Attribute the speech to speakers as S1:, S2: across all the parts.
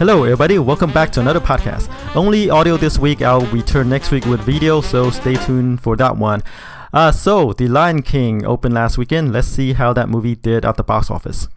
S1: Hello everybody, welcome back to another podcast. Only audio this week, I'll return next week with video, so stay tuned for that one. So, The Lion King opened last weekend. Let's see how that movie did at the box office.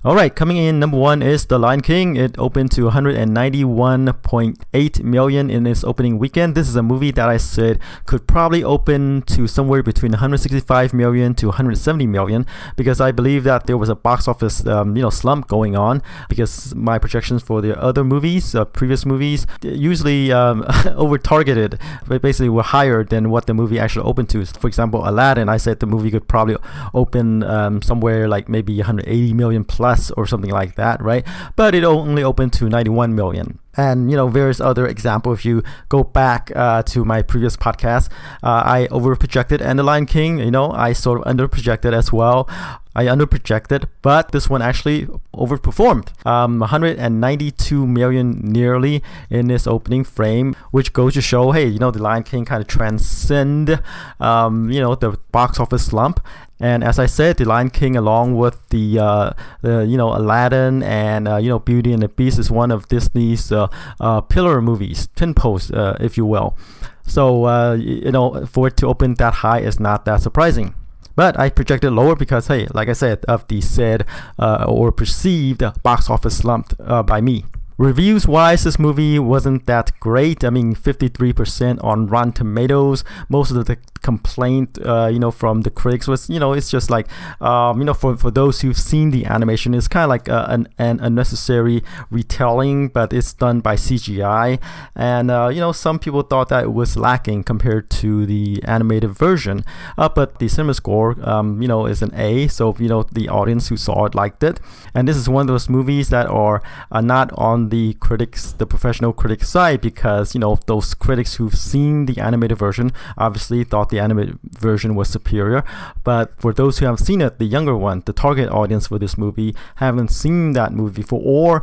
S1: Alright, coming in number one is The Lion King. It opened to 191.8 million in its opening weekend. This is a movie that I said could probably open to somewhere between 165 million to 170 million because I believe that there was a box office slump going on because my projections for the other movies, previous movies, usually over targeted, but basically were higher than what the movie actually opened to. For example, Aladdin, I said the movie could probably open somewhere like maybe 180 million plus or something like that, right? But it only opened to 91 million. And various other examples. If you go back to my previous podcast, I overprojected, and The Lion King, I sort of underprojected as well. I underprojected, but this one actually overperformed. 192 million nearly in this opening frame, which goes to show, hey, The Lion King kind of transcend, the box office slump. And as I said, The Lion King, along with the Aladdin and Beauty and the Beast, is one of Disney's pillar movies, tentpoles, if you will. So for it to open that high is not that surprising. But I projected lower because, hey, like I said, of the said or perceived box office slump by me. Reviews-wise, this movie wasn't that great. I mean, 53% on Rotten Tomatoes. Most of the complaint, from the critics was, it's just like, for those who've seen the animation, it's kind of like an unnecessary retelling, but it's done by CGI. And, some people thought that it was lacking compared to the animated version. But the cinema score, is an A. So, the audience who saw it liked it. And this is one of those movies that are not on the professional critics side because those critics who've seen the animated version obviously thought the animated version was superior, but for those who haven't seen it, the younger one, the target audience for this movie, haven't seen that movie before, or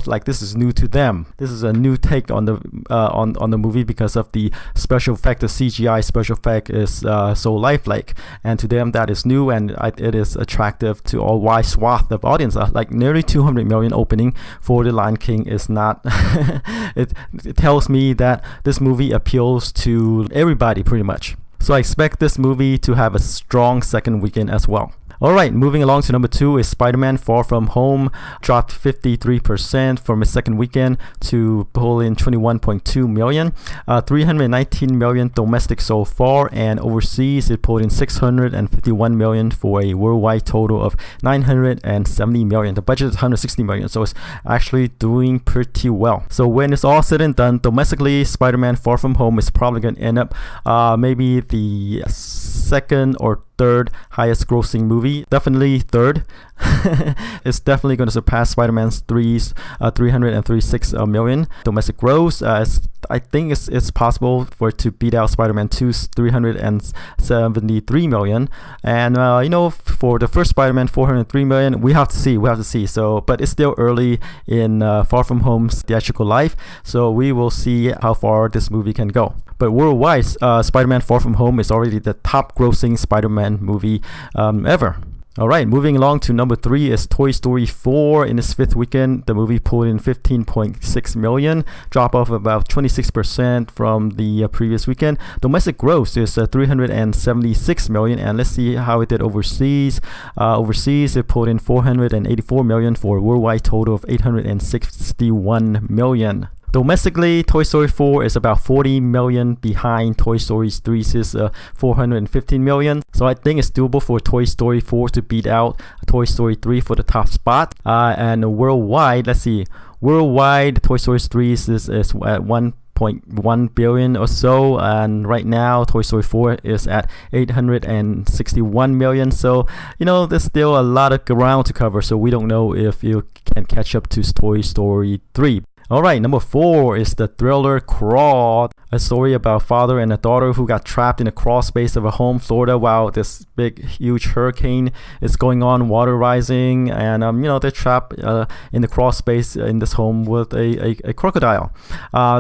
S1: like this is new to them. This is a new take on the on the movie because of the special effect. The CGI special effect is so lifelike, and to them that is new, and it is attractive to a wide swath of audience. Like nearly 200 million opening for The Lion King is not it tells me that this movie appeals to everybody pretty much. So I expect this movie to have a strong second weekend as well. Alright, moving along to number two is Spider-Man Far From Home. Dropped 53% from its second weekend to pull in 21.2 million. 319 million domestic so far, and overseas it pulled in 651 million for a worldwide total of 970 million. The budget is 160 million, so it's actually doing pretty well. So when it's all said and done, domestically, Spider-Man Far From Home is probably going to end up maybe the second or third highest grossing movie. Definitely third. It's definitely going to surpass Spider-Man's 336 million domestic gross. I think it's possible for it to beat out Spider-Man 2's 373 million. And for the first Spider-Man 403 million, we have to see. So, but it's still early in Far From Home's theatrical life, so we will see how far this movie can go. But worldwide, Spider-Man Far From Home is already the top grossing Spider-Man movie ever. Alright, moving along to number three is Toy Story 4. In its fifth weekend, the movie pulled in 15.6 million, drop off about 26% from the previous weekend. Domestic gross is 376 million, and let's see how it did overseas. Overseas, it pulled in 484 million for a worldwide total of 861 million. Domestically, Toy Story 4 is about 40 million behind Toy Story 3's 415 million. So I think it's doable for Toy Story 4 to beat out Toy Story 3 for the top spot. And worldwide, let's see. Worldwide, Toy Story 3 is at 1.1 billion or so, and right now Toy Story 4 is at 861 million. So there's still a lot of ground to cover, so we don't know if you can catch up to Toy Story 3. Alright, number 4 is the thriller Crawl, a story about a father and a daughter who got trapped in a crawl space of a home, Florida, while this big, huge hurricane is going on, water rising, and they're trapped in the crawl space in this home with a crocodile.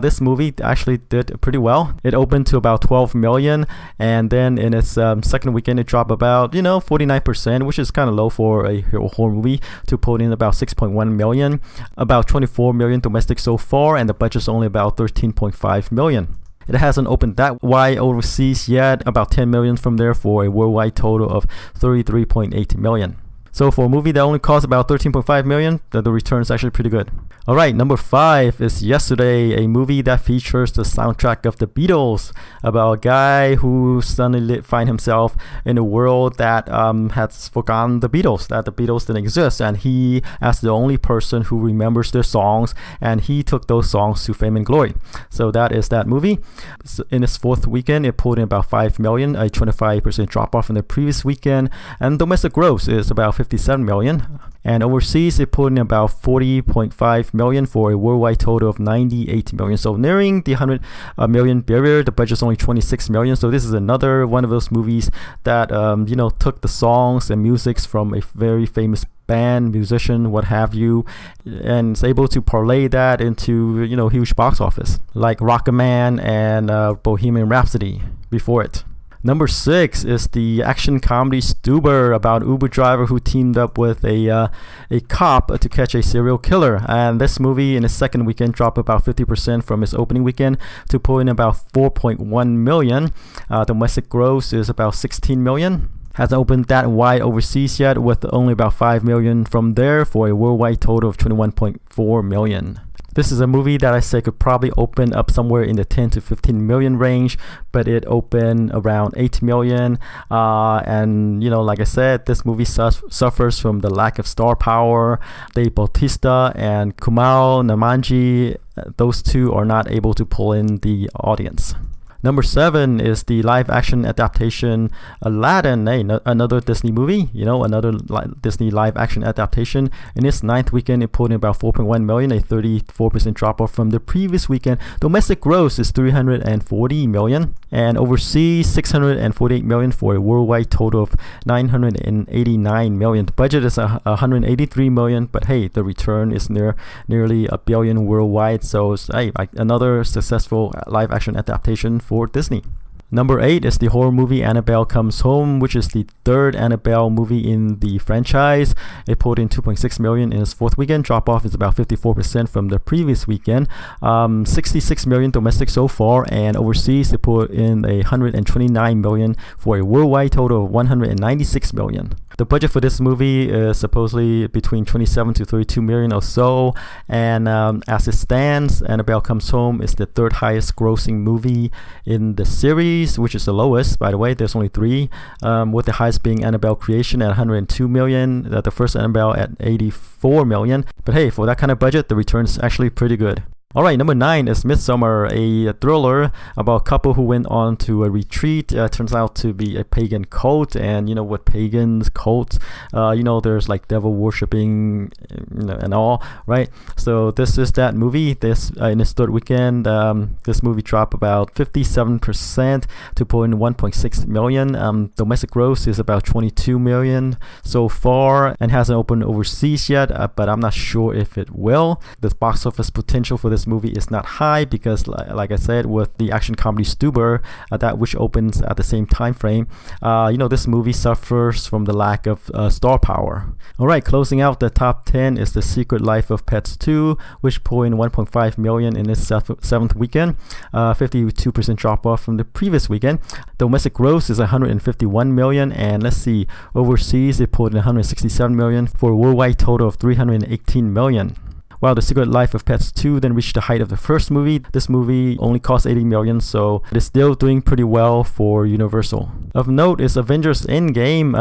S1: This movie actually did pretty well. It opened to about 12 million, and then in its second weekend, it dropped about 49%, which is kind of low for a horror movie, to put in about 6.1 million, about 24 million domestic so far, and the budget's only about 13.5 million. It hasn't opened that wide overseas yet, about 10 million from there for a worldwide total of 33.8 million. So for a movie that only cost about 13.5 million, the return is actually pretty good. Alright, number 5 is Yesterday, a movie that features the soundtrack of the Beatles, about a guy who suddenly find himself in a world that has forgotten the Beatles, that the Beatles didn't exist, and he, as the only person who remembers their songs, and he took those songs to fame and glory. So that is that movie. In its fourth weekend, it pulled in about 5 million, a 25% drop off from the previous weekend, and domestic gross is about 57 million. And overseas, it put in about 40.5 million for a worldwide total of 98 million. So nearing the 100 million barrier. The budget's only 26 million. So this is another one of those movies that took the songs and musics from a very famous band, musician, what have you, and is able to parlay that into huge box office, like Rocketman and Bohemian Rhapsody before it. Number 6 is the action comedy Stuber, about an Uber driver who teamed up with a cop to catch a serial killer. And this movie in its second weekend dropped about 50% from its opening weekend to pull in about 4.1 million. Domestic gross is about 16 million. Hasn't opened that wide overseas yet, with only about 5 million from there for a worldwide total of 21.4 million. This is a movie that I say could probably open up somewhere in the 10 to 15 million range, but it opened around 8 million. And like I said, this movie suffers from the lack of star power. Dave Bautista and Kumail Nanjiani, those two are not able to pull in the audience. Number 7 is the live-action adaptation Aladdin, another Disney movie, another Disney live-action adaptation. In its 9th weekend, it pulled in about 4.1 million, a 34% drop-off from the previous weekend. Domestic gross is 340 million, and overseas 648 million for a worldwide total of 989 million. The budget is 183 million, but hey, the return is nearly $1 billion worldwide. So it's another successful live-action adaptation for Disney. Number 8 is the horror movie Annabelle Comes Home, which is the third Annabelle movie in the franchise. It pulled in 2.6 million in its fourth weekend. Drop off is about 54% from the previous weekend. 66 million domestic so far, and overseas it pulled in 129 million for a worldwide total of 196 million. The budget for this movie is supposedly between 27 to 32 million or so, and as it stands, Annabelle Comes Home is the third highest grossing movie in the series, which is the lowest, by the way. There's only 3, with the highest being Annabelle Creation at 102 million, the first Annabelle at 84 million. But hey, for that kind of budget, the return is actually pretty good. Alright, number 9 is Midsommar, a thriller about a couple who went on to a retreat. Turns out to be a pagan cult, and with pagans, cults, there's like devil worshipping and all, right? So this is that movie. This in its third weekend, this movie dropped about 57% to pull in 1.6 million. Domestic gross is about 22 million so far, and hasn't opened overseas yet, but I'm not sure if it will. The box office potential for this movie is not high because, like I said, with the action comedy Stuber, that which opens at the same time frame, this movie suffers from the lack of star power. Alright, closing out the top 10 is The Secret Life of Pets 2, which pulled in 1.5 million in its seventh weekend, 52% drop off from the previous weekend. Domestic gross is 151 million, and let's see, overseas it pulled in 167 million for a worldwide total of 318 million. While The Secret Life of Pets 2 then reached the height of the first movie, this movie only cost 80 million, so it is still doing pretty well for Universal. Of note is Avengers Endgame.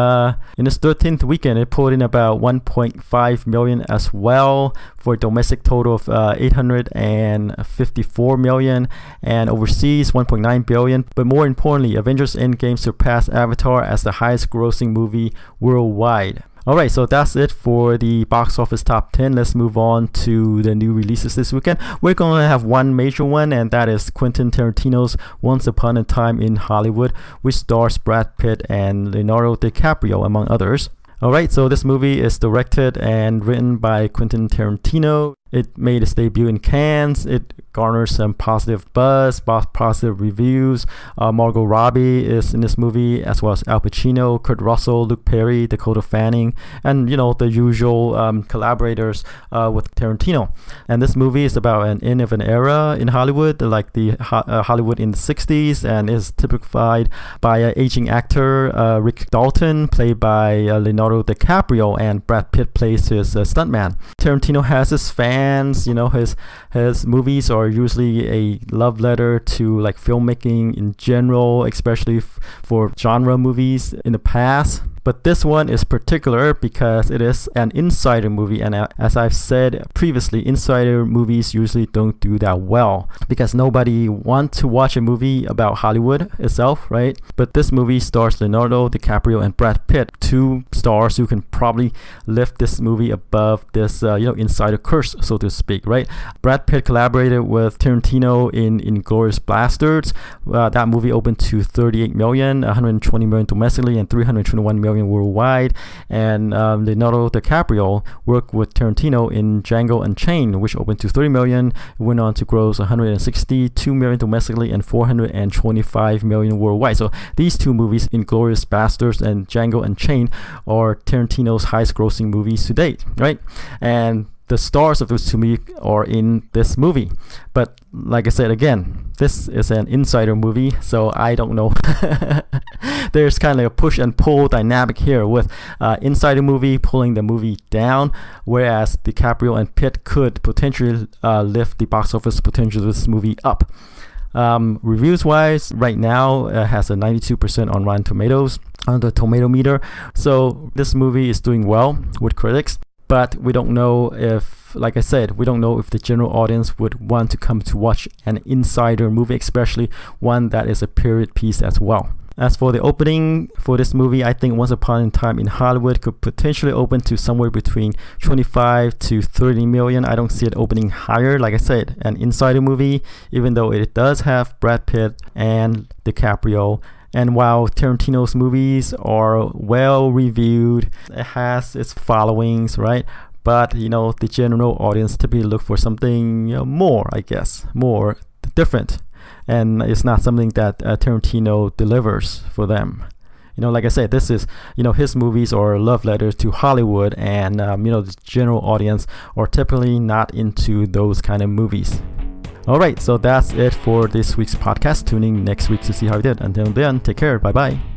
S1: In its 13th weekend, it pulled in about 1.5 million as well, for a domestic total of 854 million, and overseas 1.9 billion. But more importantly, Avengers Endgame surpassed Avatar as the highest grossing movie worldwide. Alright, so that's it for the box office top 10. Let's move on to the new releases this weekend. We're going to have one major one, and that is Quentin Tarantino's Once Upon a Time in Hollywood, which stars Brad Pitt and Leonardo DiCaprio, among others. Alright, so this movie is directed and written by Quentin Tarantino. It made its debut in Cannes. It garnered some positive buzz, positive reviews. Margot Robbie is in this movie, as well as Al Pacino, Kurt Russell, Luke Perry, Dakota Fanning, and the usual collaborators with Tarantino. And this movie is about an end of an era in Hollywood, like the Hollywood in the 60s, and is typified by an aging actor, Rick Dalton, played by Leonardo DiCaprio, and Brad Pitt plays his stuntman. Tarantino has his fans. His movies are usually a love letter to like filmmaking in general, especially for genre movies in the past. But this one is particular because it is an insider movie, and as I've said previously, insider movies usually don't do that well because nobody wants to watch a movie about Hollywood itself, right? But this movie stars Leonardo DiCaprio and Brad Pitt, two stars who can probably lift this movie above this insider curse, so to speak, right? Brad Pitt collaborated with Tarantino in Inglourious Basterds. That movie opened to 38 million, 120 million domestically, and 321 million worldwide. And Leonardo DiCaprio worked with Tarantino in Django Unchained, which opened to 30 million, went on to gross 162 million domestically and 425 million worldwide. So these two movies, Inglourious Basterds and Django Unchained, are Tarantino's highest grossing movies to date, right? And the stars of those two movies are in this movie. But like I said again, this is an insider movie, so I don't know. There's kind of a push and pull dynamic here with insider movie pulling the movie down, whereas DiCaprio and Pitt could potentially lift the box office potential of this movie up. Reviews wise, right now it has a 92% on Rotten Tomatoes on the tomato meter. So this movie is doing well with critics. But we don't know if, like I said, we don't know if the general audience would want to come to watch an insider movie, especially one that is a period piece as well. As for the opening for this movie, I think Once Upon a Time in Hollywood could potentially open to somewhere between 25 to 30 million. I don't see it opening higher. Like I said, an insider movie, even though it does have Brad Pitt and DiCaprio. And while Tarantino's movies are well reviewed, it has its followings, right? But the general audience typically look for something more, I guess, more different, and it's not something that Tarantino delivers for them. Like I said, this is his movies are love letters to Hollywood, and the general audience are typically not into those kind of movies. Alright, so that's it for this week's podcast. Tune in next week to see how we did. Until then, take care. Bye bye.